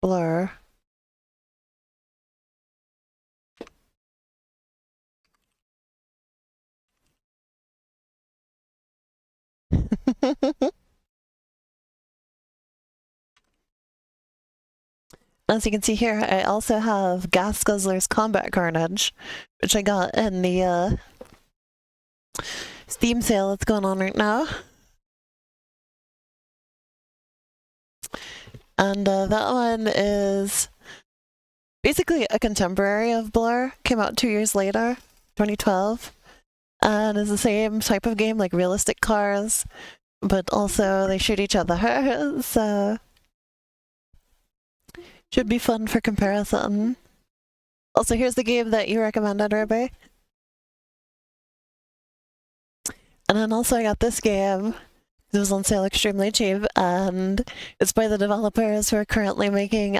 Blur. As you can see here, I also have Gas Guzzler's Combat Carnage, which I got in the Steam sale that's going on right now. And that one is basically a contemporary of Blur. Came out 2 years later, 2012. And is the same type of game, like realistic cars, but also they shoot each other, so should be fun for comparison. Also, here's the game that you recommended, Ruby. And then also I got this game. It was on sale extremely cheap, and it's by the developers who are currently making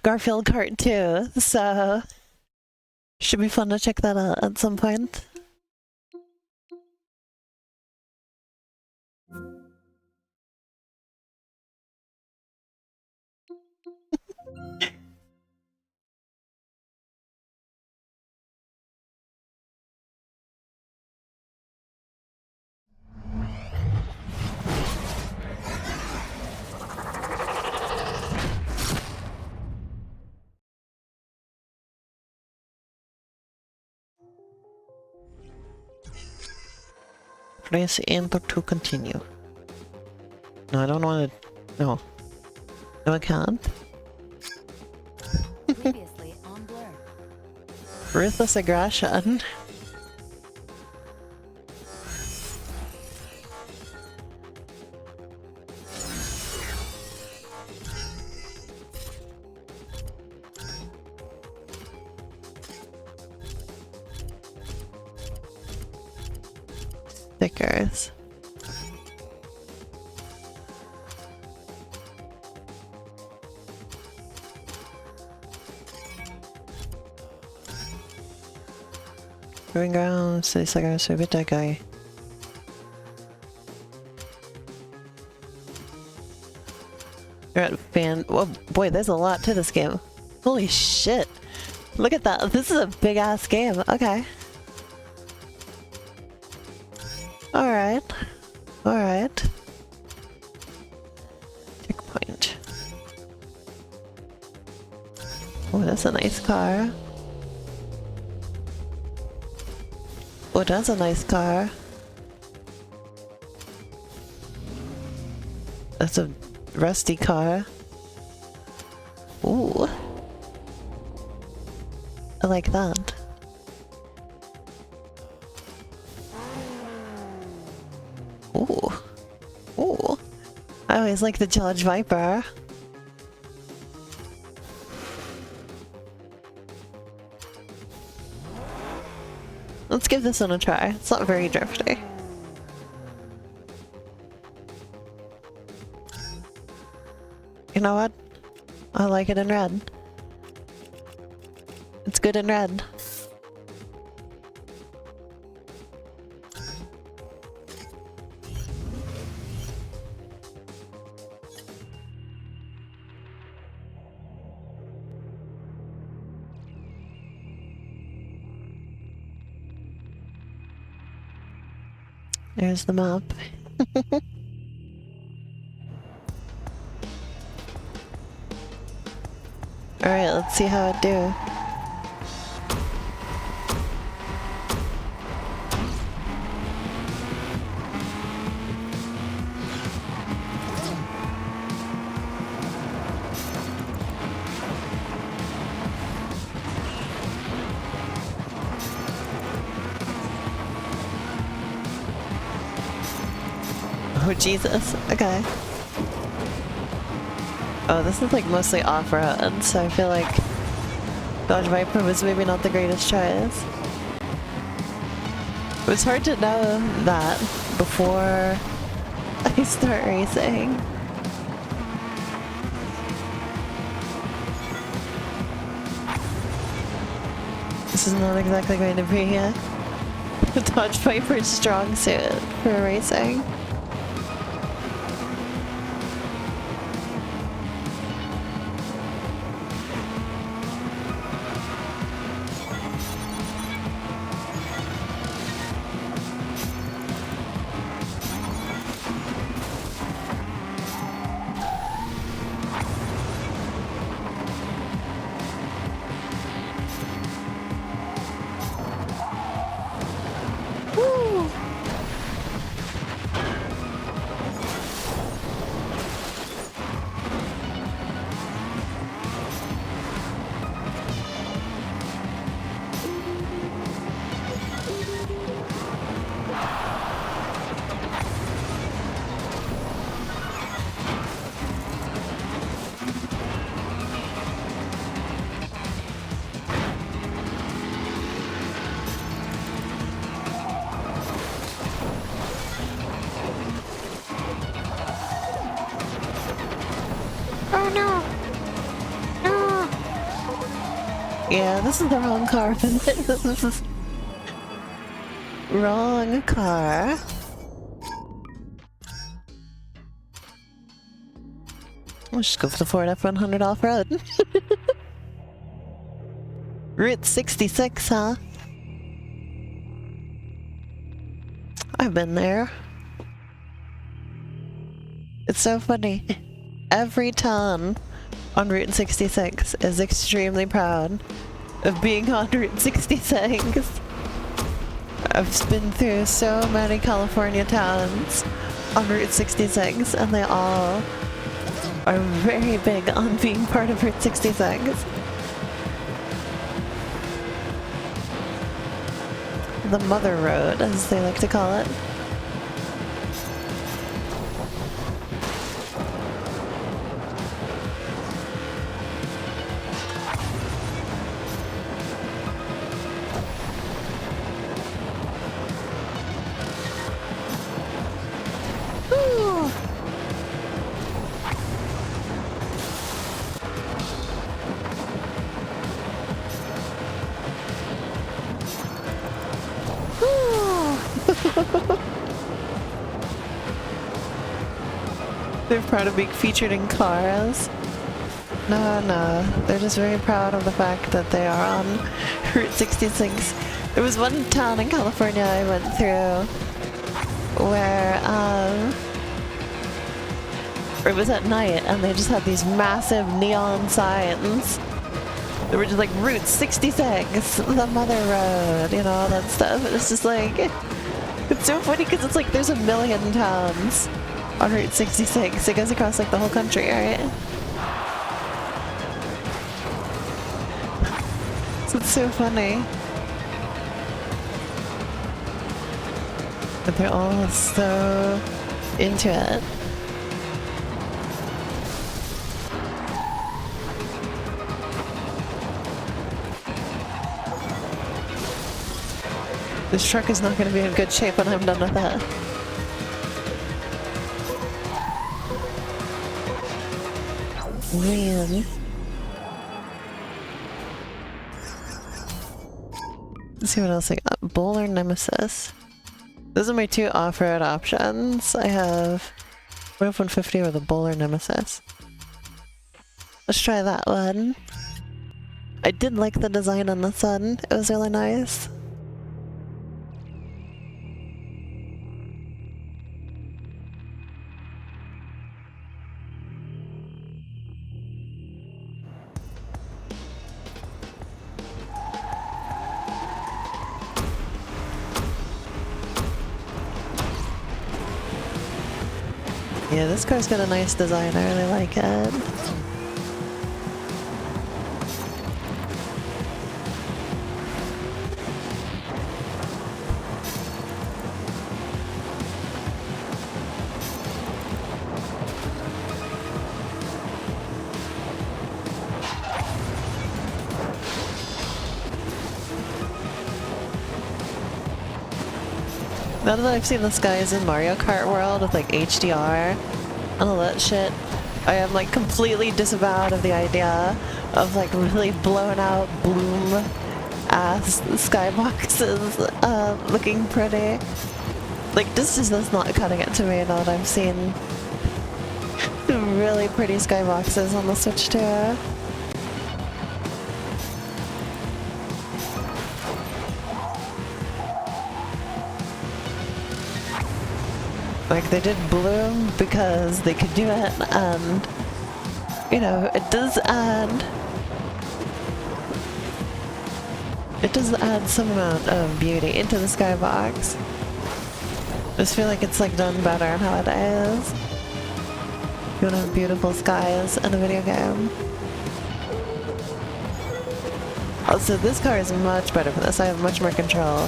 Garfield Kart 2, so should be fun to check that out at some point. Press enter to continue. No, I don't want to. No. No, I can't. Previously on Blur. Ruthless aggression. Stickers. Going around, 6 seconds to beat that guy. You're at fan. Oh boy, there's a lot to this game. Holy shit. Look at that. This is a big ass game. Okay. Alright. Alright. Checkpoint. Oh, that's a nice car. Oh, that's a nice car. That's a rusty car. Ooh. I like that. Ooh. Ooh. I always like the Judge Viper. Let's give this one a try. It's not very drifty. You know what? I like it in red. It's good in red. There's the map. Alright, let's see how it do. Oh Jesus, okay. Oh, this is like mostly off-road, so I feel like Dodge Viper was maybe not the greatest choice. It was hard to know that before I start racing. This is not exactly going to be a Dodge Viper's strong suit for racing. no! No! Yeah, this is the wrong car for this. This is wrong car. We'll just go for the Ford F-100 off-road. Route 66, huh? I've been there. It's so funny. Every town on Route 66 is extremely proud of being on Route 66. I've been through so many California towns on Route 66, and they all are very big on being part of Route 66. The Mother Road, as they like to call it. Ooh. They're proud of being featured in cars. No, they're just very proud of the fact that they are on Route 66. There was one town in California I went through where it was at night and they just had these massive neon signs. They were just like Route 66, the Mother Road, you know, all that stuff. It's just like, it's so funny because it's like there's a million towns on Route 66. It goes across like the whole country, right? So it's so funny. But they're all so into it. This truck is not going to be in good shape when I'm done with that. Man. Let's see what else I got. Bull or Nemesis? Those are my two off-road options. I have Ford F-150 or the Bull or Nemesis. Let's try that one. I did like the design on this one. It was really nice. Yeah, this car's got a nice design. I really like it. Now that I've seen the skies in Mario Kart World with like HDR and all that shit, I am like completely disavowed of the idea of like really blown out bloom ass skyboxes looking pretty. Like this is just not cutting it to me now that I've seen really pretty skyboxes on the Switch 2. Like, they did bloom because they could do it, and, you know, it does add some amount of beauty into the skybox. I just feel like it's, like, done better how it is. You wanna have beautiful skies in a video game. Also, this car is much better for this. I have much more control.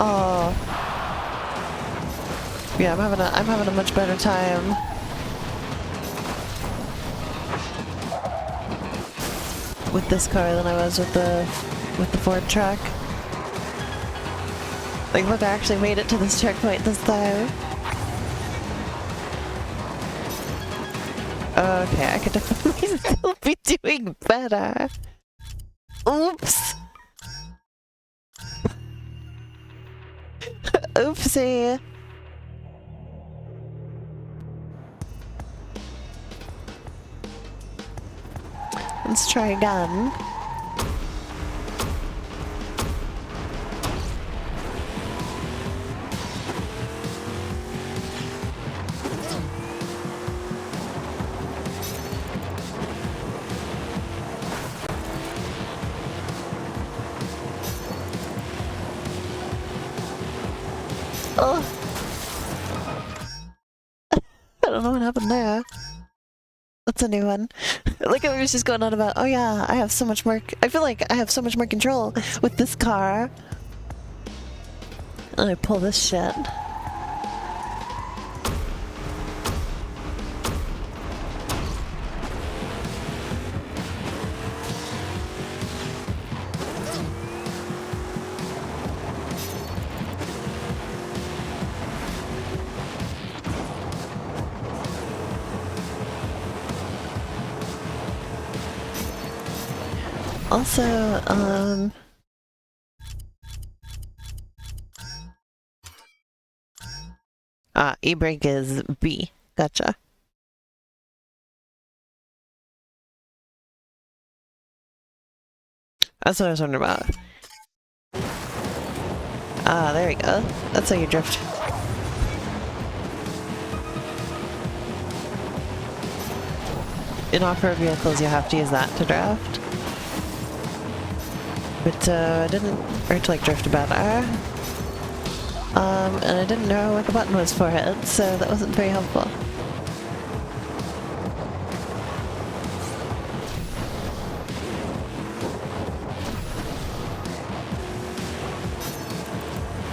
Oh. Yeah, I'm having a much better time. With this car than I was with the Ford truck. Like, look, I actually made it to this checkpoint this time. Okay, I could definitely still be doing better. Oops. Oopsie. Let's try again. Oh, I don't know what happened there. That's a new one. Like I was just going on about, oh yeah, I have so much more. I feel like I have so much more control with this car. And I pull this shit. Also, e-brake is B. Gotcha. That's what I was wondering about. Ah, there we go. That's how you drift. In off-road vehicles, you have to use that to draft. But I didn't, or to like drift better. And I didn't know what the button was for it, so that wasn't very helpful.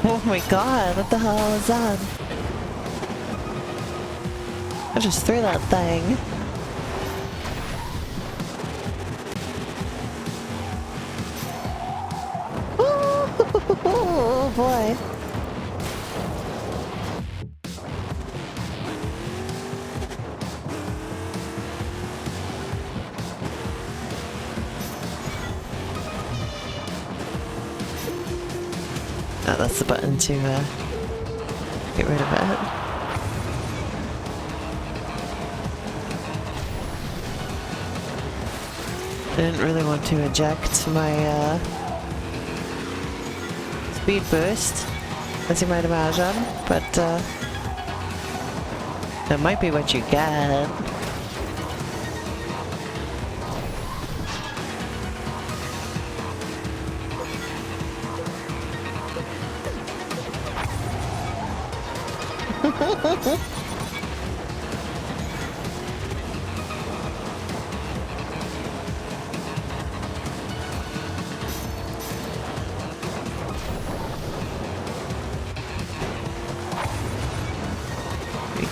Oh my god, what the hell is that? I just threw that thing. Oh boy. Oh, that's the button to get rid of it. I didn't really want to eject my speed boost, as you might imagine, but that might be what you get.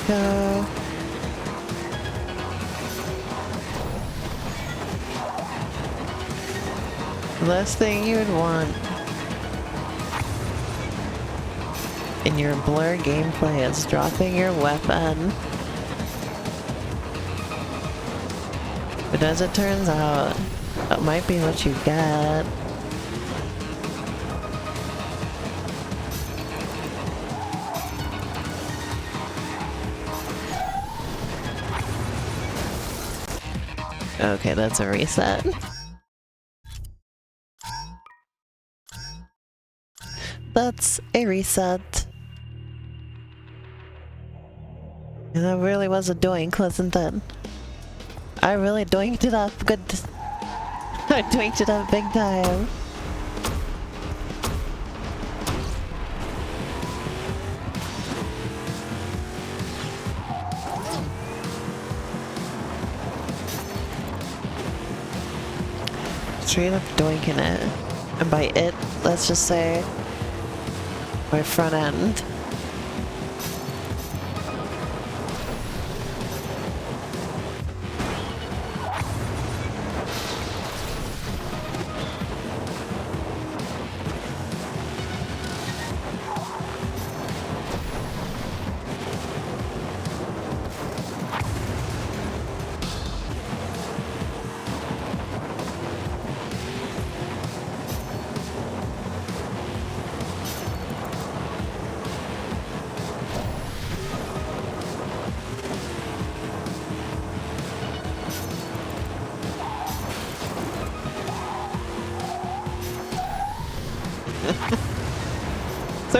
Go. The last thing you would want in your Blur gameplay is dropping your weapon. But as it turns out, that might be what you get. Okay, that's a reset. That's a reset. And that really was a doink, wasn't it? I really doinked it up good. I doinked it up big time. Straight up doinking it. And by it, let's just say my front end.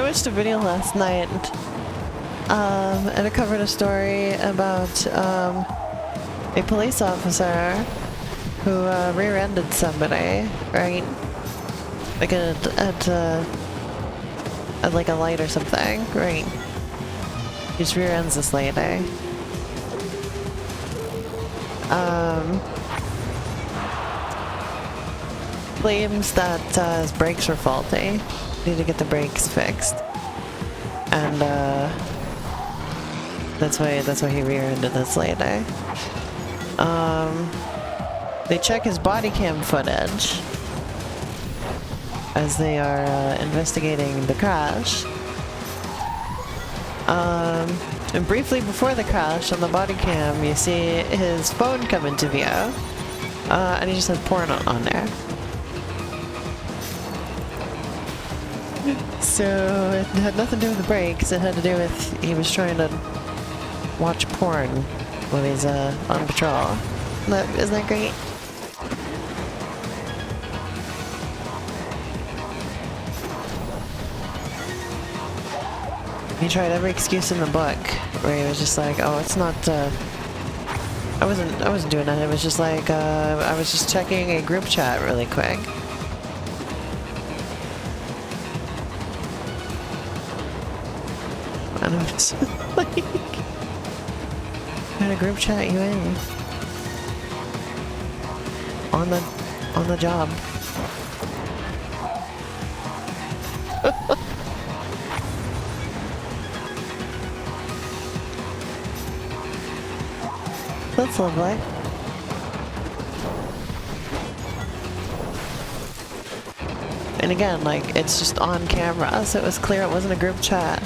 watched a video last night, and it covered a story about a police officer who rear-ended somebody, right? Like at like a light or something, right? He just rear-ends this lady. Claims that his brakes were faulty. Need to get the brakes fixed, and that's why he rear-ended this lady. They check his body cam footage as they are investigating the crash. And briefly before the crash, on the body cam, you see his phone come into view, and he just has porn on there. So it had nothing to do with the brakes, it had to do with he was trying to watch porn while he's on patrol. Isn't that great? He tried every excuse in the book where he was just like, oh, it's not, I wasn't doing that. It was just like, I was just checking a group chat really quick. And I'm just like, in a group chat you in? On the job. That's lovely. And again, like, it's just on camera, so it was clear it wasn't a group chat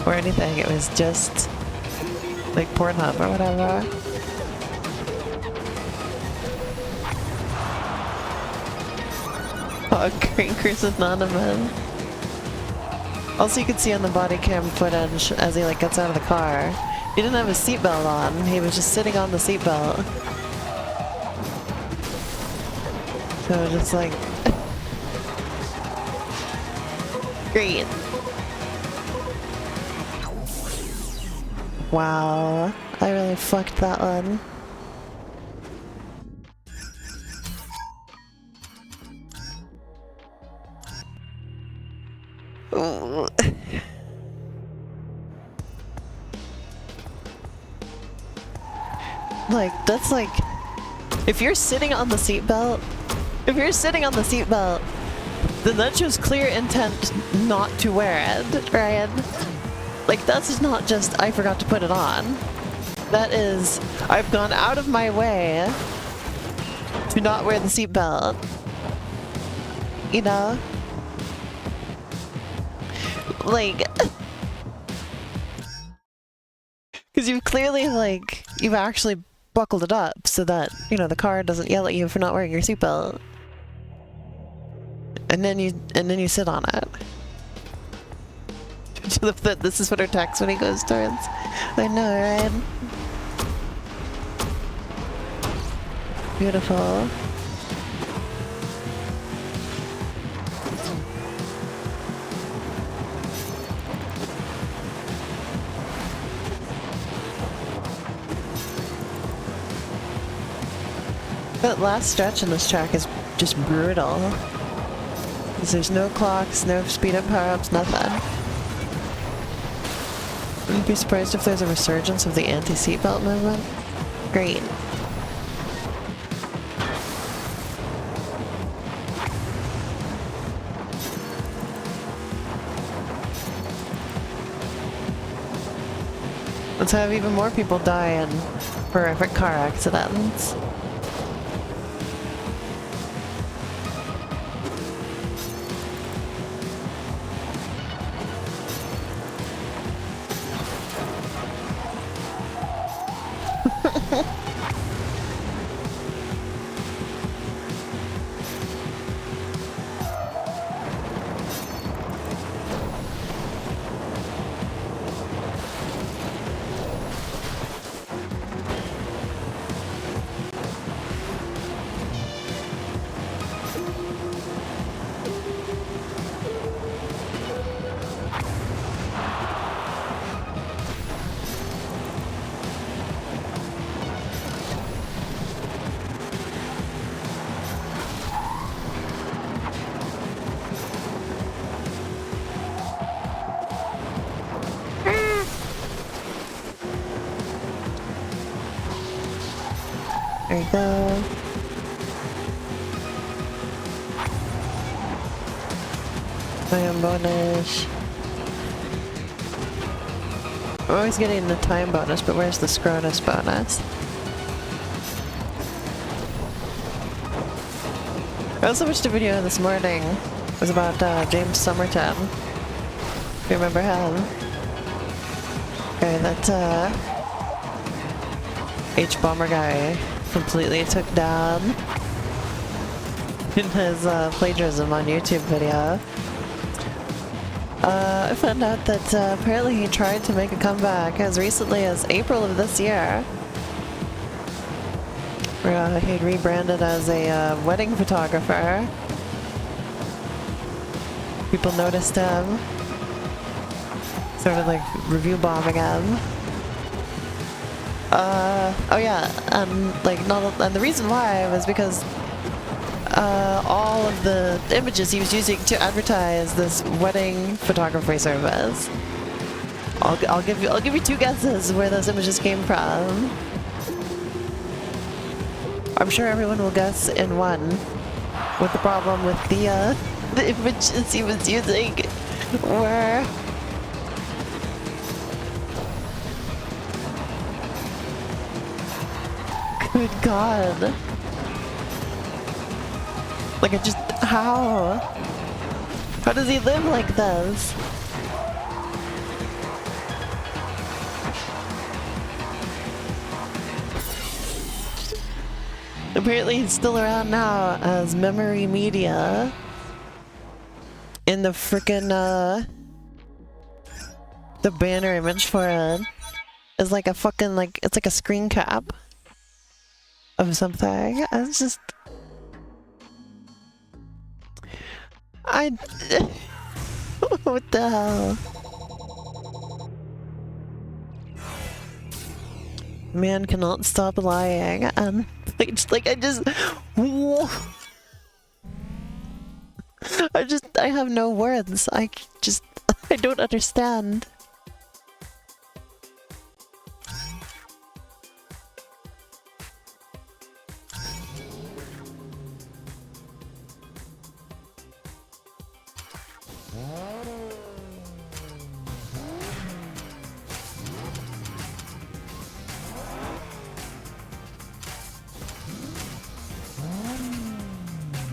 or anything. It was just like Pornhub or whatever. Hog Crankers Anonymous. Also, you could see on the body cam footage as he like gets out of the car, he didn't have his seatbelt on. He was just sitting on the seatbelt. So just like great. Wow, I really fucked that one. Ooh. Like, that's like, if you're sitting on the seatbelt, then that shows clear intent not to wear it, right? Like, that's not just, I forgot to put it on. That is, I've gone out of my way to not wear the seatbelt. You know? Like, because you've clearly, like, you've actually buckled it up so that, you know, the car doesn't yell at you for not wearing your seatbelt. And then you sit on it. This is what her text when he goes towards. I know, right? Beautiful. That last stretch in this track is just brutal. Because there's no clocks, no speed up power-ups, nothing. Wouldn't be surprised if there's a resurgence of the anti-seatbelt movement. Great. Let's have even more people die in horrific car accidents. There you go. Time bonus. I'm always getting the time bonus, but where's the Scrotus bonus? I also watched a video this morning. It was about James Somerton. If you remember him. Okay, that H-Bomber guy completely took down in his plagiarism on YouTube video. I found out that apparently he tried to make a comeback as recently as April of this year. Where he'd rebranded as a wedding photographer. People noticed him. Started like review bombing him. Oh yeah, and like and the reason why was because all of the images he was using to advertise this wedding photography service. I'll give you 2 guesses where those images came from. I'm sure everyone will guess in one what the problem with the images he was using were. Good God. Like, it just, how? How does he live like this? Apparently he's still around now as Memory Media. In the frickin', the banner image for it is like a fucking, like, it's like a screen cap of something. It's just... what the hell? Man cannot stop lying, and I have no words. I don't understand.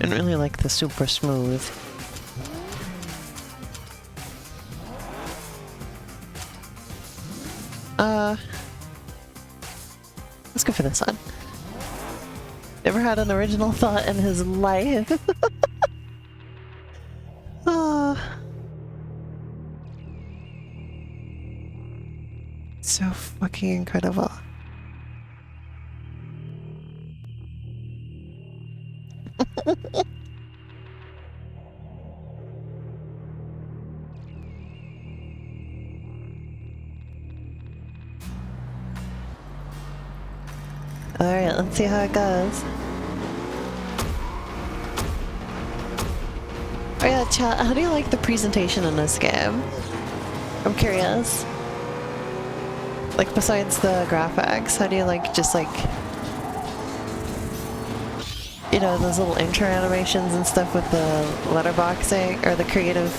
I really like the super smooth. Let's go for this one. Never had an original thought in his life. So fucking incredible. Alright, let's see how it goes. Oh yeah, chat, how do you like the presentation in this game? I'm curious. Like, besides the graphics, how do you like, just like... You know, those little intro animations and stuff with the letterboxing, or the creative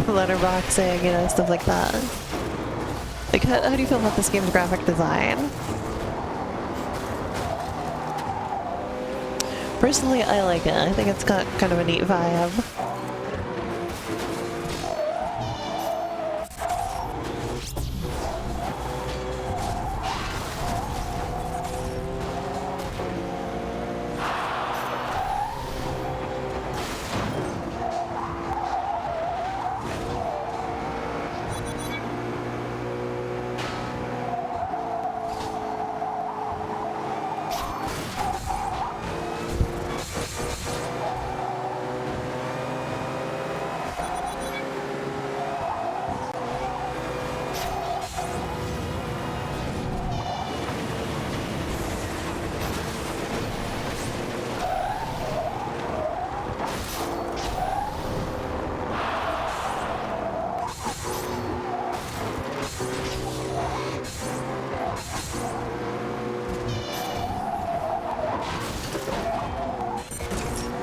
letterboxing, you know, stuff like that. Like, how do you feel about this game's graphic design? Personally, I like it. I think it's got kind of a neat vibe.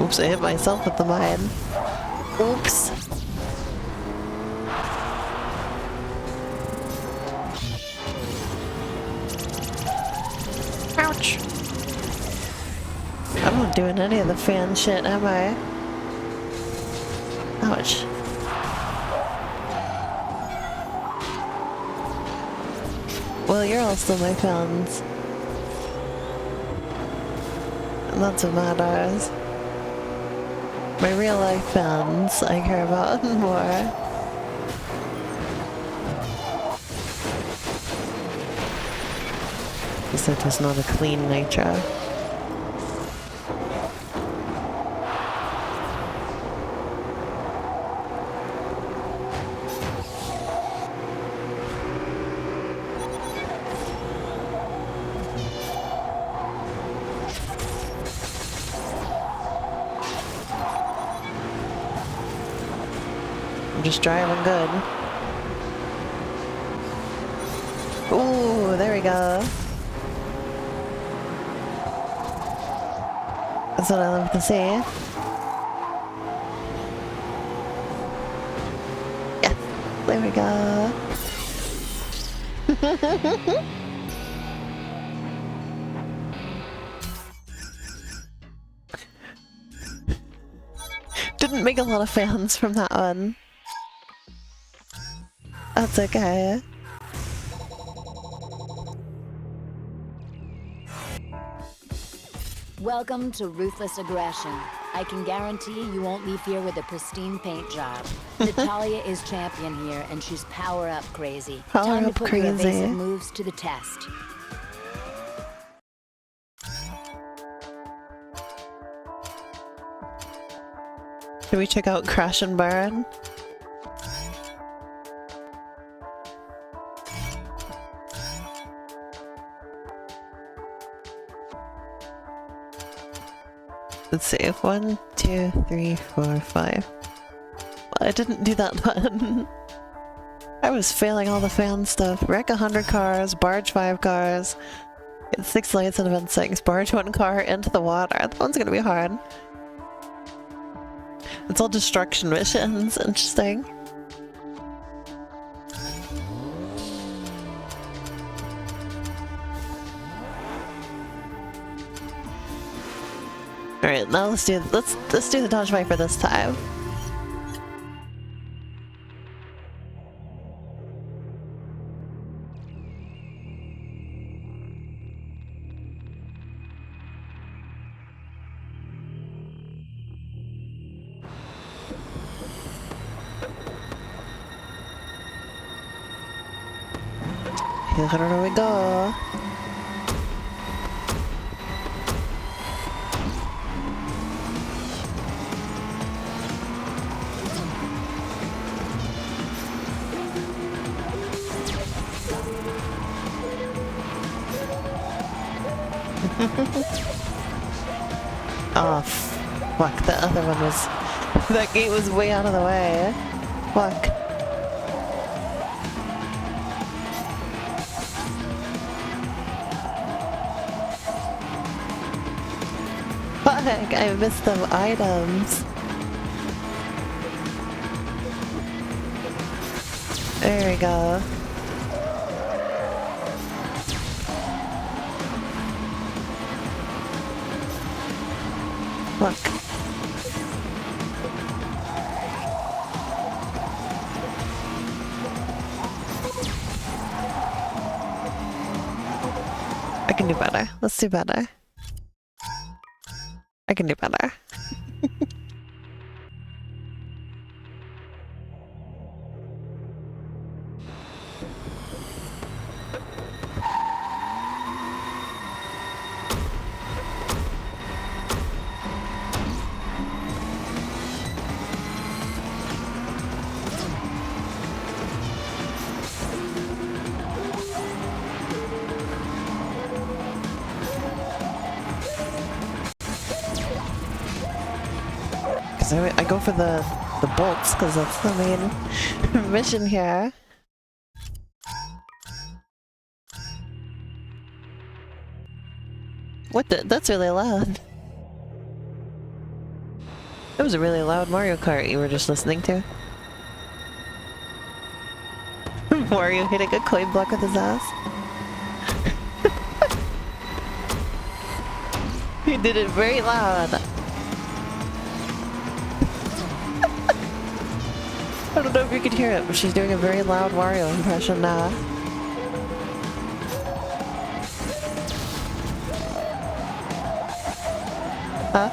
Oops, I hit myself with the mine. Oops. Ouch. I'm not doing any of the fan shit, am I? Ouch. Well, you're all still my fans. And that's what matters. My real life fans I care about more. Because it is not a clean nitro. I'm just driving good. Ooh, there we go. That's what I love to see. Yeah, there we go. Didn't make a lot of fans from that one. That's okay. Welcome to Ruthless Aggression. I can guarantee you won't leave here with a pristine paint job. Natalia is champion here, and she's power-up crazy. Power Time to up put your crazy. evasive moves to the test. Should we check out Crash and Burn? Let's see, 1, 2, 3, 4, 5. Well, I didn't do that one. I was failing all the fan stuff. Wreck 100 cars, barge 5 cars, get 6 lights in event 6, barge 1 car into the water. That one's gonna be hard. It's all destruction missions. Interesting. Alright, now let's do the Dodge Viper this time. Here we go. Oh, fuck, the other one was... That gate was way out of the way. Fuck. Fuck, I missed the items. There we go. Fuck. I can do better. Let's do better. I can do better. I go for the bolts because that's the main mission here. What the? That's really loud. It was a really loud Mario Kart you were just listening to. Mario hitting a coin block with his ass. He did it very loud. I don't know if you could hear it, but she's doing a very loud Wario impression now. Huh?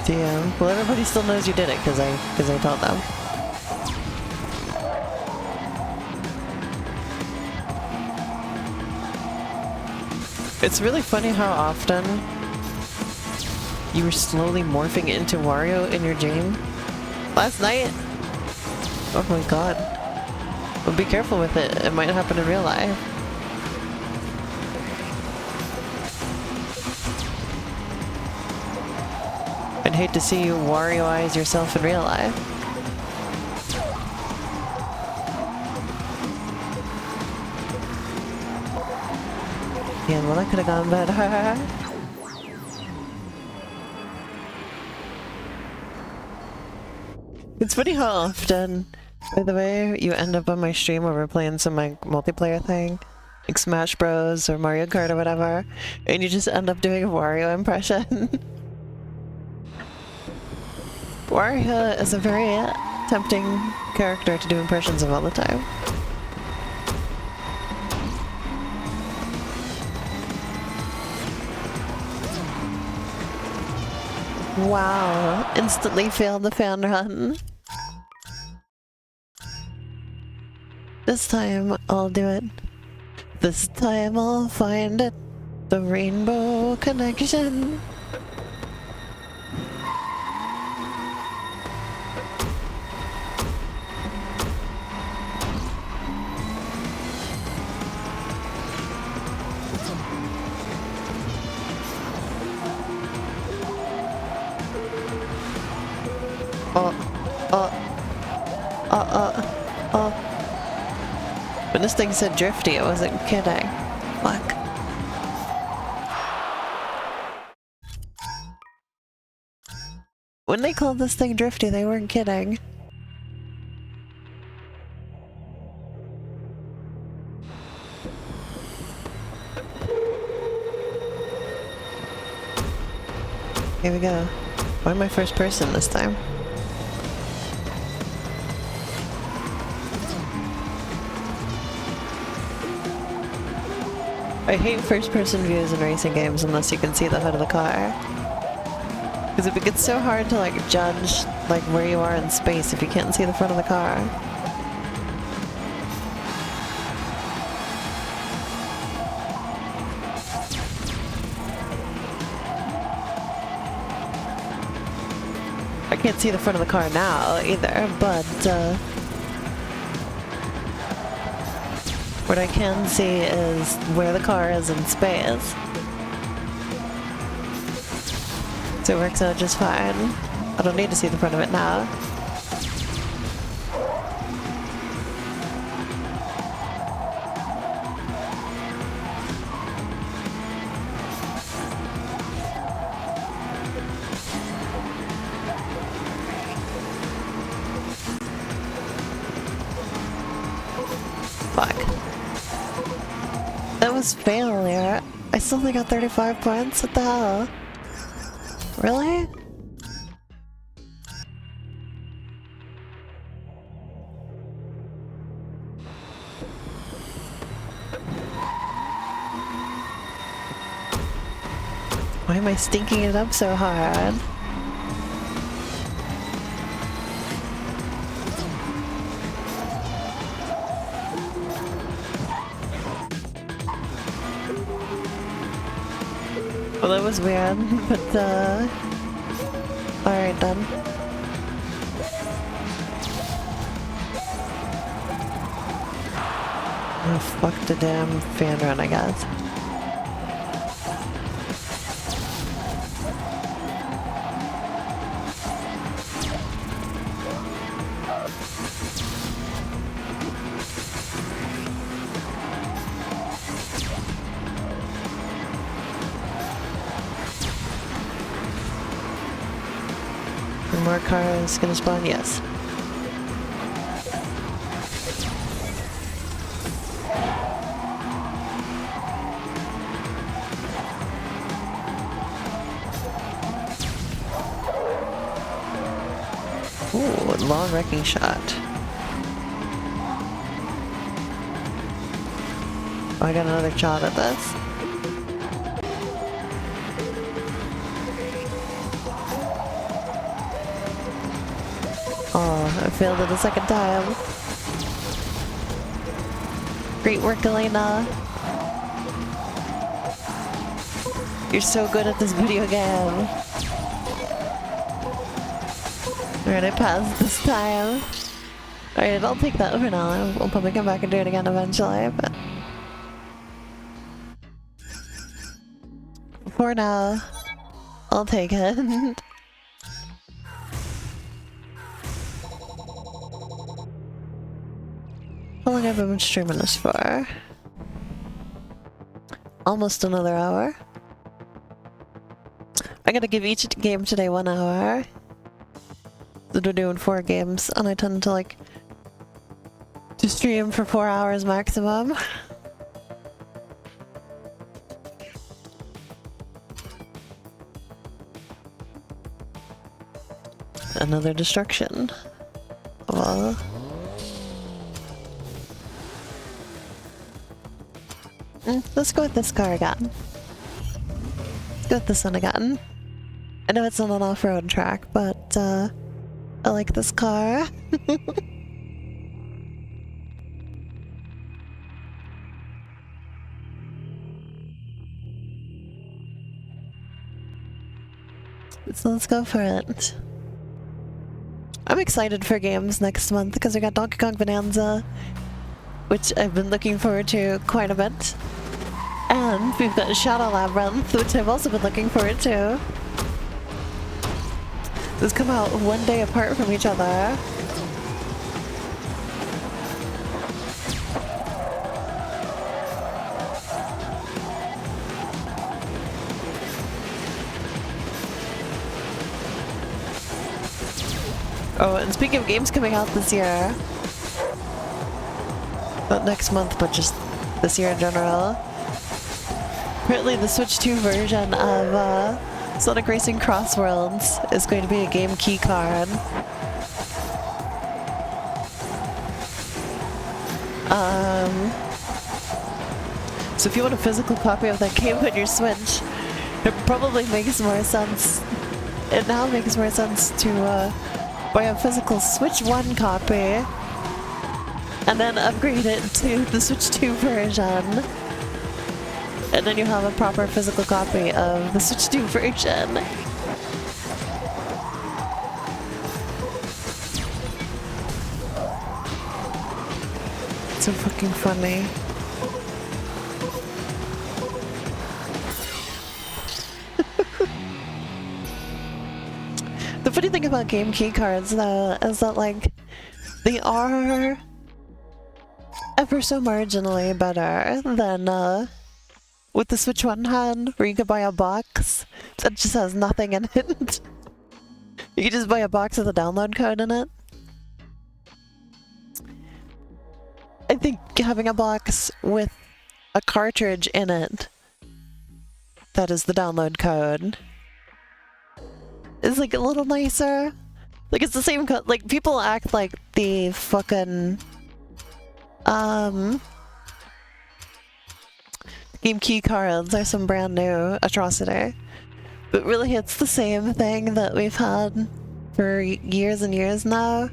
Damn. Well, everybody still knows you did it because I told them. It's really funny how often you were slowly morphing into Wario in your dream. Last night? Oh my god. Well, be careful with it. It might happen in real life. I'd hate to see you Wario-ize yourself in real life. Yeah, well, that could have gone better. It's funny how often, by the way, you end up on my stream where we're playing some like multiplayer thing, like Smash Bros or Mario Kart or whatever, and you just end up doing a Wario impression. Wario is a very tempting character to do impressions of all the time. Wow, instantly failed the fan run. This time I'll do it. This time I'll find it. The rainbow connection. When this thing said drifty, I wasn't kidding. Fuck. When they called this thing drifty, they weren't kidding. Here we go. Why am I first person this time? I hate first-person views in racing games unless you can see the hood of the car. Because it gets so hard to like judge like where you are in space if you can't see the front of the car. I can't see the front of the car now either, but what I can see is where the car is in space. So it works out just fine. I don't need to see the front of it now. Fuck. That was failure. I still only got 35 points? What the hell? Really? Why am I stinking it up so hard? Well, that was weird, but alright then. Oh, fuck the damn fan run, I guess. more cars gonna spawn? Yes. Ooh, long wrecking shot. Oh, I got another shot at this. Oh, I failed it a second time. Great work, Elena. You're so good at this video game. Alright, I passed this time. Alright, I'll take that for now. We'll probably come back and do it again eventually, but... for now, I'll take it. How long have I been streaming this for? Almost another hour. I gotta give each game today 1 hour. So we're doing 4 games, and I tend to like to stream for 4 hours maximum. Another destruction. Well, let's go with this car again. Let's go with this one again. I know it's on an off-road track, but I like this car. So let's go for it. I'm excited for games next month because we got Donkey Kong Bonanza, which I've been looking forward to quite a bit. And we've got Shadow Labyrinth, which I've also been looking forward to. Those come out one day apart from each other. Oh, and speaking of games coming out this year, not next month, but just this year in general, apparently the Switch 2 version of Sonic Racing Cross Worlds is going to be a game key card. So if you want a physical copy of that game on your Switch, it probably makes more sense. It now makes more sense to buy a physical Switch 1 copy and then upgrade it to the Switch 2 version. And then you have a proper physical copy of the Switch 2 version. It's so fucking funny. The funny thing about game key cards, though, is that, like, they are ever so marginally better than, with the Switch 1 hand, where you could buy a box that just has nothing in it. You could just buy a box with a download code in it. I think having a box with a cartridge in it that is the download code is like a little nicer. Like it's the same like people act like the fucking game key cards are some brand new atrocity. But really it's the same thing that we've had for years and years now.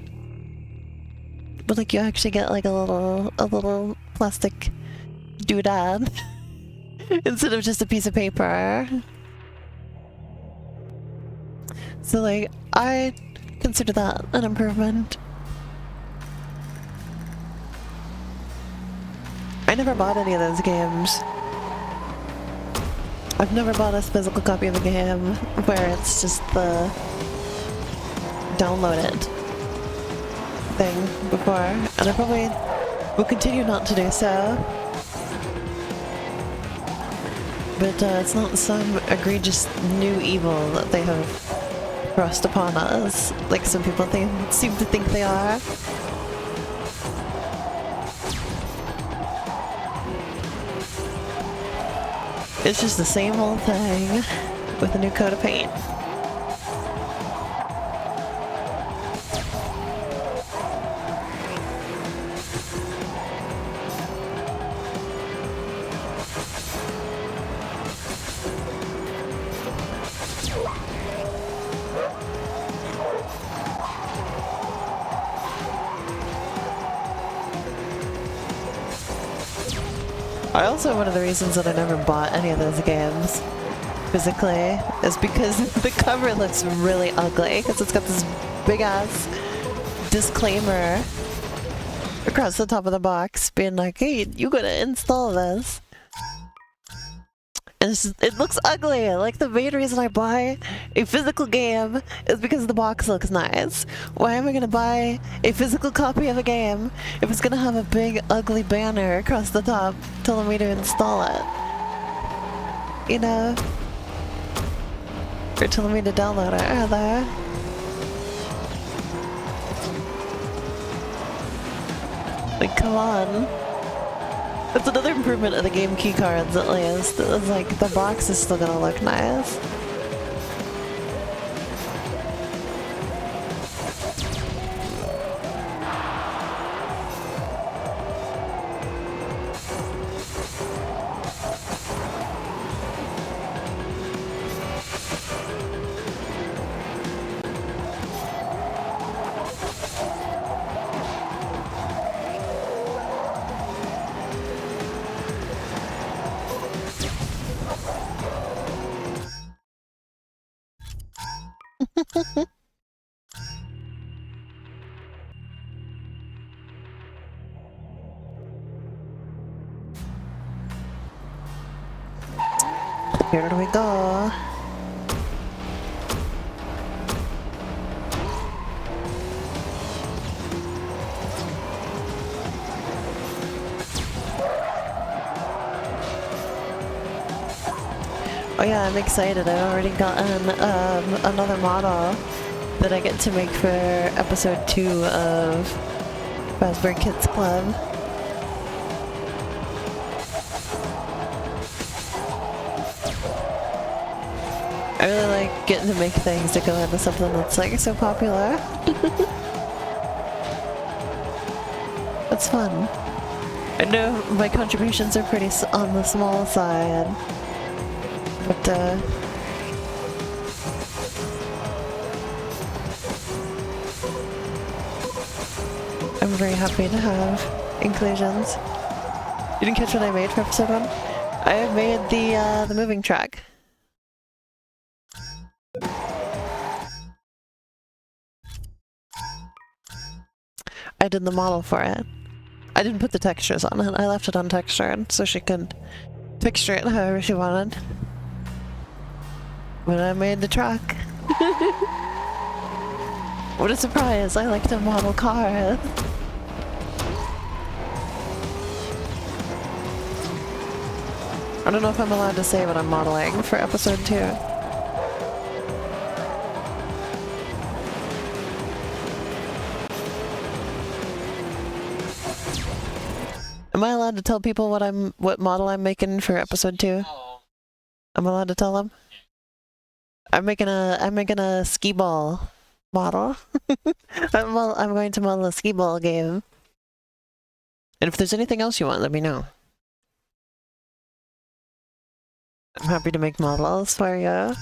But like you actually get like a little plastic doodad instead of just a piece of paper. So like, I consider that an improvement. I never bought any of those games. I've never bought a physical copy of a game where it's just the download it thing before, and I probably will continue not to do so. But it's not some egregious new evil that they have thrust upon us, like some people seem to think they are. It's just the same old thing with a new coat of paint. I also, one of the reasons that I never bought any of those games physically is because the cover looks really ugly, because it's got this big ass disclaimer across the top of the box being like, hey, you gotta install this. And it looks ugly. Like, the main reason I buy a physical game is because the box looks nice. Why am I gonna buy a physical copy of a game if it's gonna have a big ugly banner across the top telling me to install it? You know? Or telling me to download it, rather. Like, come on. That's another improvement of the game key cards, at least. It's like, the box is still gonna look nice. Here we go. Oh yeah, I'm excited. I've already gotten another model that I get to make for episode 2 of Raspberry Kids Club. I really like getting to make things to go into something that's like so popular. It's fun. I know my contributions are pretty on the small side, but I'm very happy to have inclusions. You didn't catch what I made for episode 1? I made the moving track. I did the model for it. I didn't put the textures on it. I left it untextured so she could texture it however she wanted. But I made the truck. What a surprise! I like to model cars. I don't know if I'm allowed to say what I'm modeling for episode 2. Am I allowed to tell people what model I'm making for episode 2? I'm allowed to tell them? I'm making a skee ball model. I'm going to model a skee ball game. And if there's anything else you want, let me know. I'm happy to make models for you.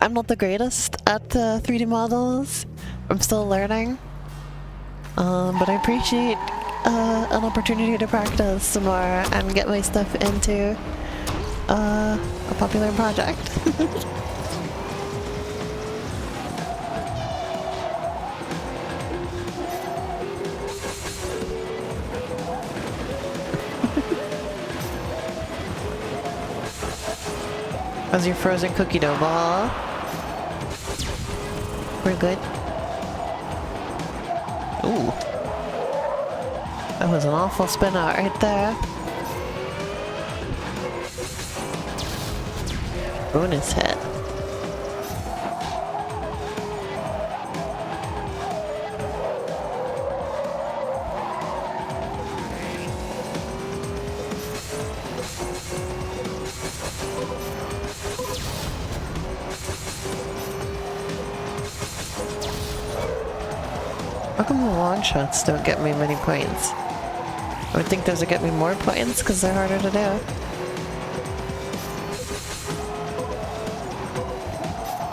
I'm not the greatest at 3D models. I'm still learning. But I appreciate an opportunity to practice some more and get my stuff into a popular project. How's your frozen cookie dough ball? We're good. Ooh. That was an awful spin out right there. Bonus hit. How come the long shots don't get me many points? I would think those would get me more points because they're harder to do.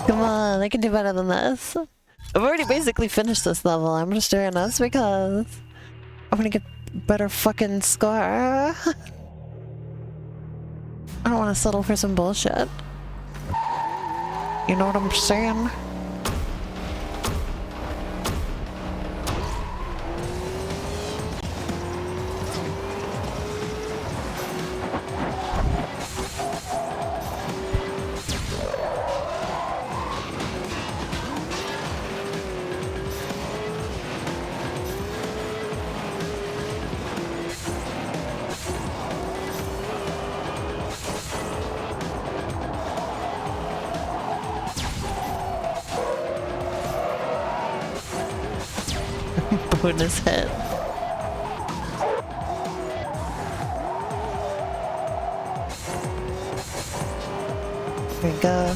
Come on, I can do better than this. I've already basically finished this level. I'm just doing this because I want to get better fucking score. I don't want to settle for some bullshit. You know what I'm saying? Bonus hit. There we go.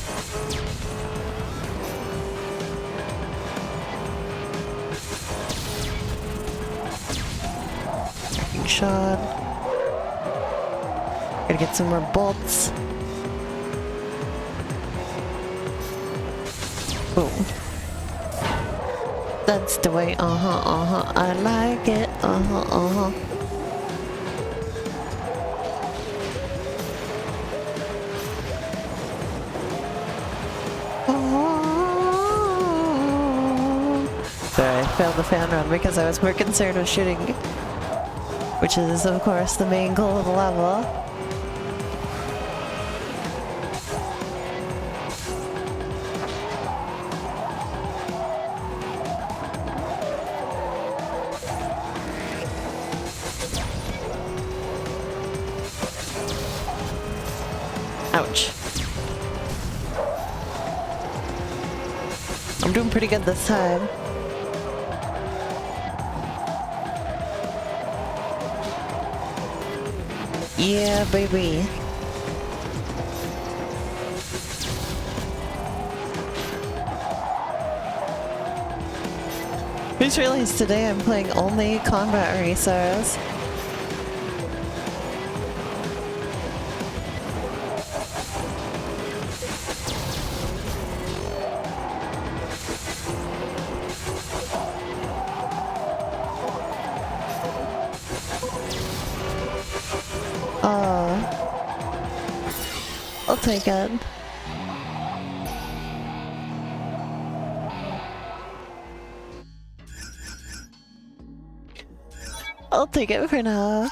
Fucking shot. Gotta get some more bolts. Boom. That's the way, I like it, Sorry, I failed the fan run because I was more concerned with shooting, which is, of course, the main goal of the level. Ouch. I'm doing pretty good this time. Yeah, baby. I just realized today I'm playing only combat racers. I'll take it. I'll take it for now.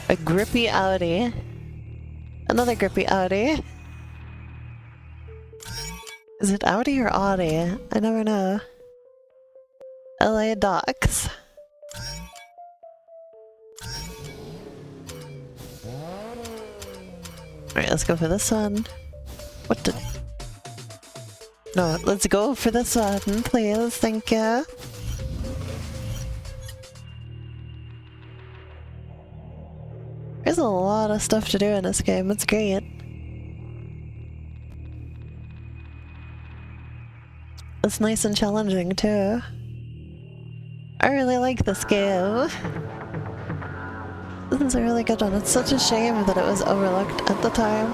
A grippy Audi. Another grippy Audi. Is it Audi or Audi? I never know. LA docks. Alright, let's go for this one. What the? No, let's go for this one, please. Thank you. There's a lot of stuff to do in this game. It's great. It's nice and challenging, too. I really like this game. This is a really good one. It's such a shame that it was overlooked at the time.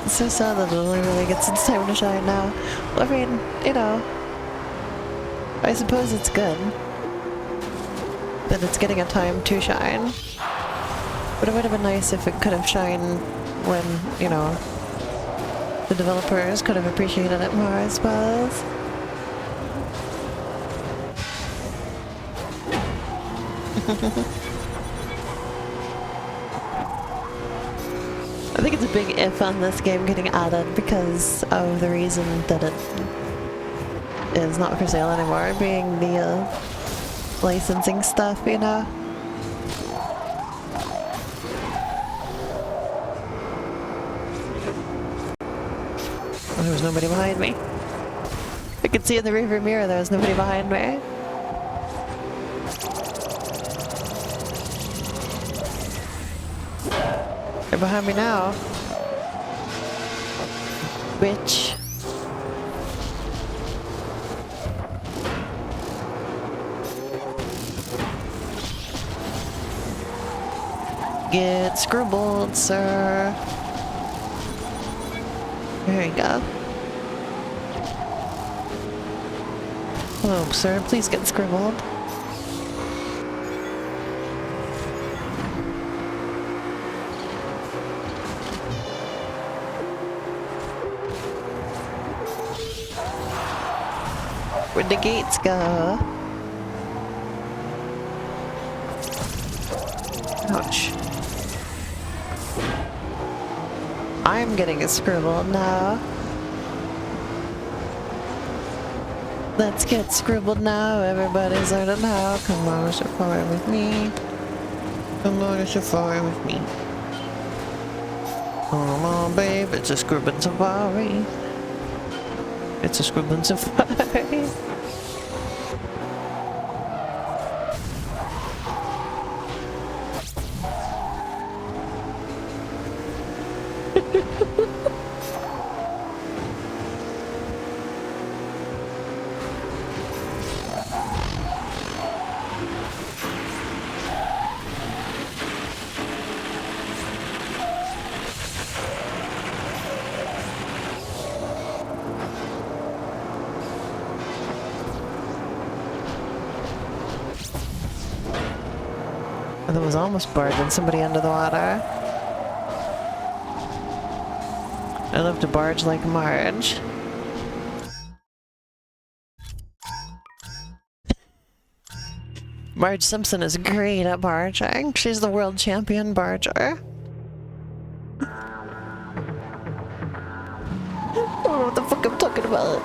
It's so sad that it only really gets its time to shine now. Well, I mean, you know, I suppose it's good that it's getting a time to shine. But it would have been nice if it could have shined when, you know, the developers could have appreciated it more, I suppose. I think it's a big if on this game getting added because of the reason that it is not for sale anymore, being the licensing stuff, you know? Oh, there was nobody behind me. I could see in the rearview mirror there was nobody behind me. They're behind me now. Bitch. Get scribbled, sir. There you go. Oh, sir, please get scribbled. Where'd the gates go? Ouch. I'm getting scribbled now. Let's get scribbled now. Everybody's learning how. Come on, safari with me. Come on, safari with me. Come on, babe. It's a scribbling safari. It's a scribbling safari. And that was almost barging somebody under the water. I love to barge like Marge. Marge Simpson is great at barging. She's the world champion barger. I don't know what the fuck I'm talking about.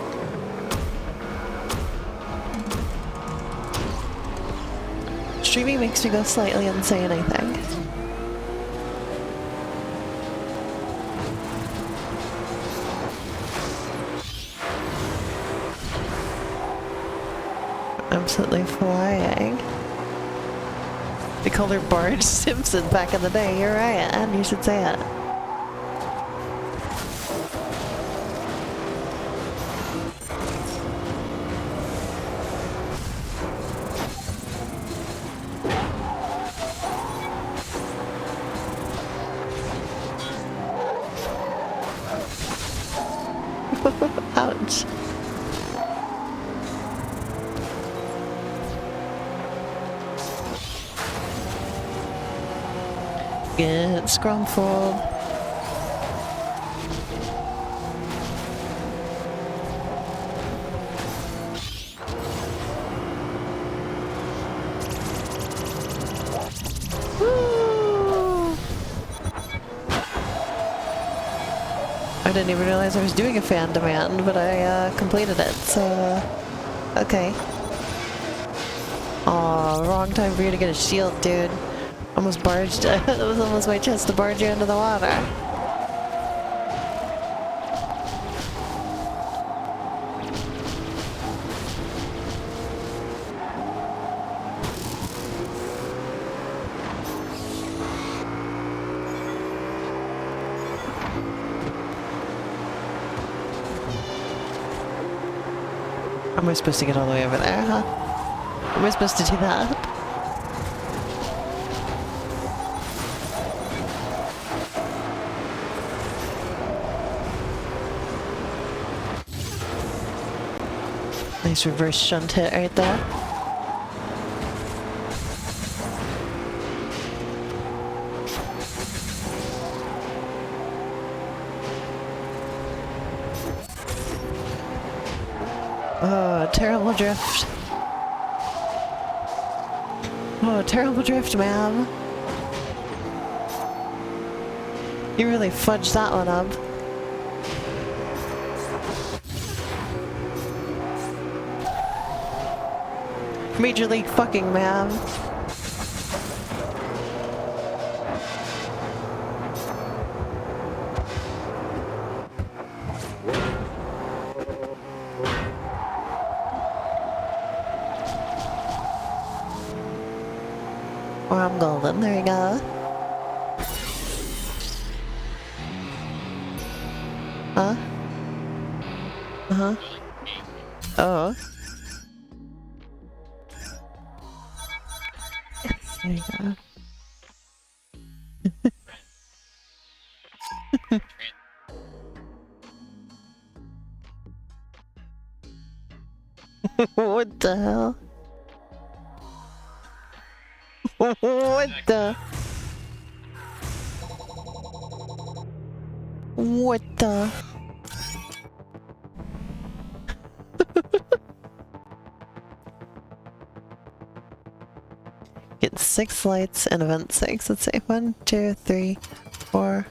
Streaming makes me go slightly insane, I think. Absolutely flying. They called her Barge Simpson back in the day. You're right, and you should say it. Ouch. Get scrumpled. Woo! I didn't even realize I was doing a fan demand, but I completed it, so okay. Aw, wrong time for you to get a shield, dude. Almost barged. That was almost my chance to barge you into the water. Am I supposed to get all the way over there, huh? Am I supposed to do that? Nice reverse shunt hit right there. Oh, terrible drift. Oh, terrible drift, ma'am. You really fudged that one up. Major League fucking man. Oh, I'm golden. There you go. Huh? Uh-huh. Oh. There you go. What the hell? What the? What the? Get 6 lights in event 6. Let's say 1, 2, 3, 4.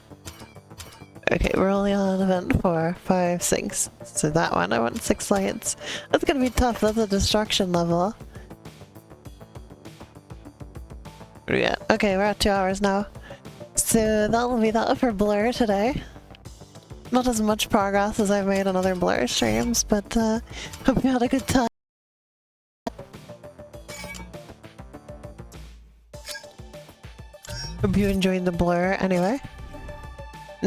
Okay, we're only on event 4, 5, 6. So that one, I want 6 lights. That's gonna be tough. That's a destruction level. What do we got? Okay, we're at 2 hours now. So that'll be that for Blur today. Not as much progress as I've made on other Blur streams, but hope you had a good time. Hope you enjoyed the Blur anyway.